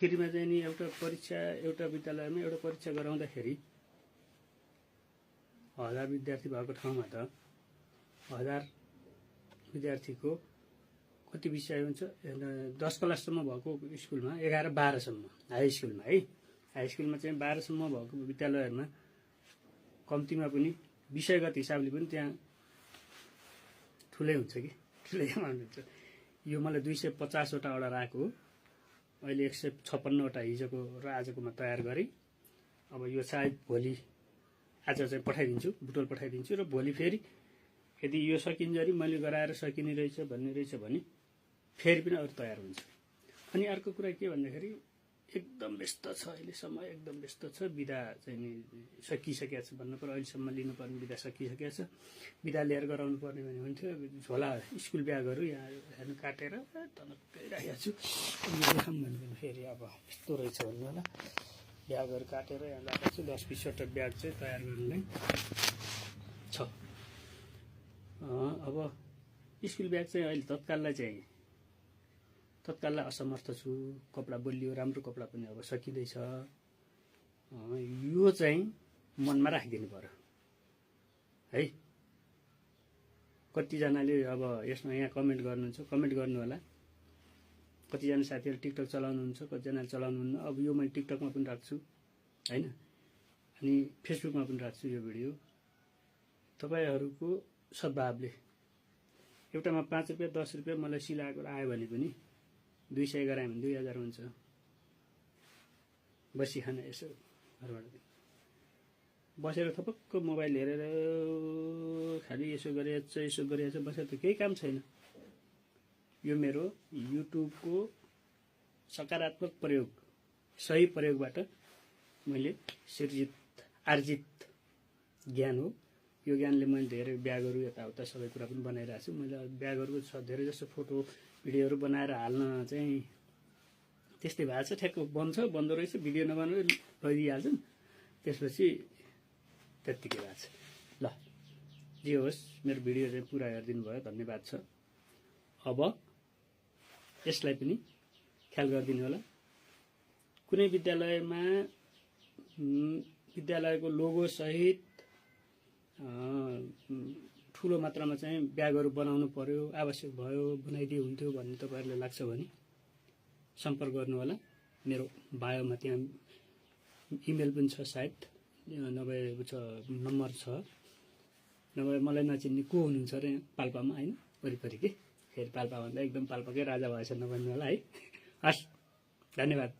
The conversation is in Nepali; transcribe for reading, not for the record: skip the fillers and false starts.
फ्रीमा चाहिँ नि एउटा विद्यालयमा एउटा परीक्षा गराउँदाखेरि 1000 विद्यार्थी भएको ठाउँमा त 1000 विद्यार्थीको कति विषय हुन्छ 10 क्लाससम्म भएको स्कुलमा 11-12 सम्म हाई स्कुलमा है हाई स्कुलमा चाहिँ 12 सम्म भएको विद्यालयहरुमा कम्तीमा पनि विषयगत हिसाबले पनि त्यहाँ ठुलै हुन्छ कि ठुलै अमाउन्ट हुन्छ। यो मलाई 250 वटा अर्डर आएको हो। अहिले 156 वटा हिजोको र आजकोमा तयार गरे। अब यो सायद भोलि आज चाहिँ पठाइदिन्छु, बुटोल पठाइदिन्छु र भोलि फेरि यदि यो सकिन्जरी मैले गराएर सकिने रहेछ भन्ने रहेछ भने फेरि पनि अरु तयार हुन्छ। अनि अर्को कुरा के भन्दाखेरि एकदम व्यस्त छ, अहिलेसम्म एकदम व्यस्त छ। बिदा चाहिँ नि सकिसकेको छ भन्नु पर्यो, अहिलेसम्म लिनुपर्ने बिदा सकिसकेको छ। बिदा लिएर गराउनु पर्ने भने हुन्थ्यो। झोला स्कुल ब्यागहरू यहाँ हेर्नु काटेर तनक्कै राखेको छु। यो देखाउँ भनेको फेरि अब यस्तो रहेछ भन्नु होला। ब्यागहरू काटेर यहाँ राखेको छु। 10-20 वटा ब्याग चाहिँ तयार गर्नलाई छ। अब स्कुल ब्याग चाहिँ अहिले तत्काललाई असमर्थ छु। कपडा बलियो, राम्रो कपडा पनि अब सकिँदैछ। यो चाहिँ मनमा राखिदिनु पर्यो है। कतिजनाले अब यसमा यहाँ कमेन्ट गर्नुहुन्छ, कमेन्ट गर्नु होला। कतिजना साथीहरु टिकटक चलाउनुहुन्छ, कतिजनाले चलाउनुहुन्न। अब यो मैले टिकटकमा पनि राख्छु हैन, अनि फेसबुकमा पनि राख्छु यो भिडियो। तपाईहरुको सद्भावले एउटामा 5 रुपैयाँ 10 रुपैयाँ मलाई सिलाएको आयो भने पनि 200 गराए भने 2000 हुन्छ। बसी खाना यसो घरबाट बसेर थपक्क मोबाइल हेरेर खाली यसो गरेछ बसेर त केही काम छैन। यो मेरो युट्युबको सकारात्मक प्रयोग, सही प्रयोगबाट मैले आर्जित ज्ञान हो। यो ज्ञानले मैले धेरै ब्यागहरू यताउता सबै कुरा पनि बनाइरहेको छु। मैले ब्यागहरूको धेरै जसो फोटो भिडियोहरू बनाएर हाल्न चाहिँ त्यस्तै भएको छ। ठ्याक्क बन्दो रहेछ, भिडियो नबनाएर लैदिइहाल्छन्। त्यसपछि त्यत्तिकै भएको छ। ल जे होस्, मेरो भिडियो चाहिँ पुरा हेरिदिनु भयो, धन्यवाद छ। अब यसलाई पनि ख्याल गरिदिनु होला। कुनै विद्यालयमा विद्यालयको लोगो सहित ठुलो मात्रामा चाहिँ ब्यागहरू बनाउनु पर्यो, आवश्यक भयो, बनाइदिए हुन्थ्यो भन्ने तपाईहरुलाई लाग्छ भने सम्पर्क गर्नु होला। मेरो बायोमा त्यहाँ इमेल पनि छ सायद, नभए नम्बर छ। नभए मलाई नचिन्ने को हुनुहुन्छ र यहाँ पाल्पामा हैन, वरिपरि के फेरि पाल्पा भन्दा एकदम पाल्पाकै राजा भएछ नभन्नु होला है। हस्, धन्यवाद।